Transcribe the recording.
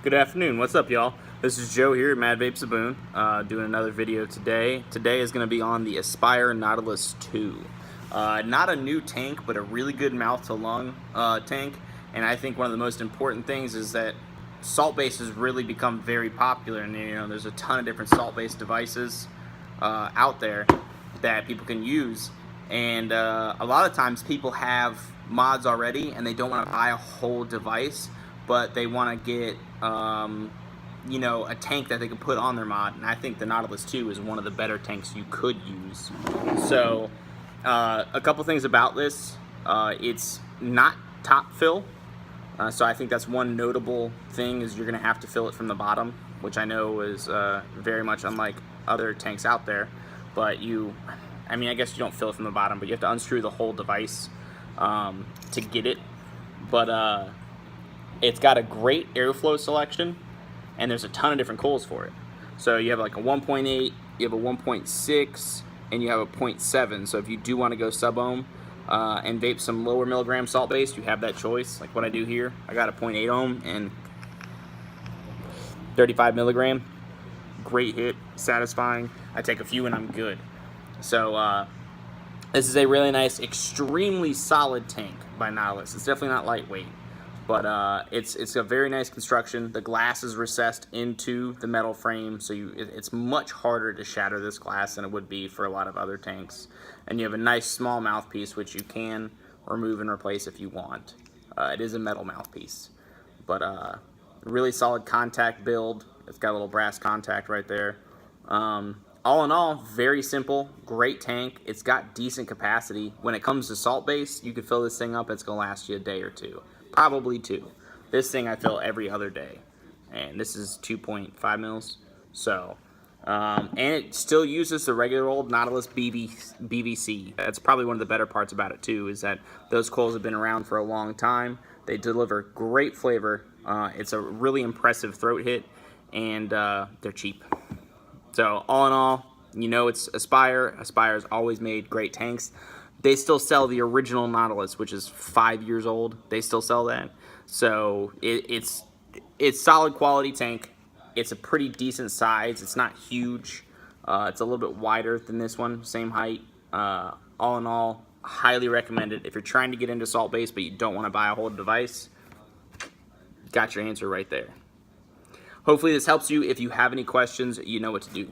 Good afternoon. What's up, y'all? This is Joe here at Mad Vape Saboon, doing another video today. Today is going to be on the Aspire Nautilus 2. Not a new tank, but a really good mouth-to-lung tank. And I think one of the most important things is that salt-based has really become very popular. And there's a ton of different salt-based devices out there that people can use. And a lot of times people have mods already and they don't want to buy a whole device, but they want to get a tank that they can put on their mod, and I think the Nautilus 2 is one of the better tanks you could use. So a couple things about this: it's not top fill, so I think that's one notable thing, is you're going to have to fill it from the bottom, which I know is very much unlike other tanks out there. But I guess you don't fill it from the bottom, but you have to unscrew the whole device to get it. But it's got a great airflow selection, and there's a ton of different coils for it. So you have like a 1.8, you have a 1.6, and you have a 0.7. So if you do want to go sub-ohm and vape some lower milligram salt-based, you have that choice. Like what I do here, I got a 0.8 ohm and 35 milligram. Great hit, satisfying. I take a few and I'm good. So this is a really nice, extremely solid tank by Nautilus. It's definitely not lightweight, but it's a very nice construction. The glass is recessed into the metal frame, so it's much harder to shatter this glass than it would be for a lot of other tanks. And you have a nice small mouthpiece, which you can remove and replace if you want. It is a metal mouthpiece, but really solid contact build. It's got a little brass contact right there. All in all, very simple, great tank. It's got decent capacity. When it comes to salt base, you could fill this thing up, it's gonna last you a day or two. Probably 2. This thing I fill every other day, and this is 2.5 mils. So, and it still uses the regular old Nautilus BVC. That's probably one of the better parts about it too, is that those coils have been around for a long time. They deliver great flavor. It's a really impressive throat hit, and they're cheap. So all in all, it's Aspire. Aspire's always made great tanks. They still sell the original Nautilus, which is 5 years old. They still sell that. So it's solid quality tank. It's a pretty decent size. It's not huge. It's a little bit wider than this one, same height. All in all, highly recommend it. If you're trying to get into salt base but you don't want to buy a whole device, got your answer right there. Hopefully this helps you. If you have any questions, you know what to do.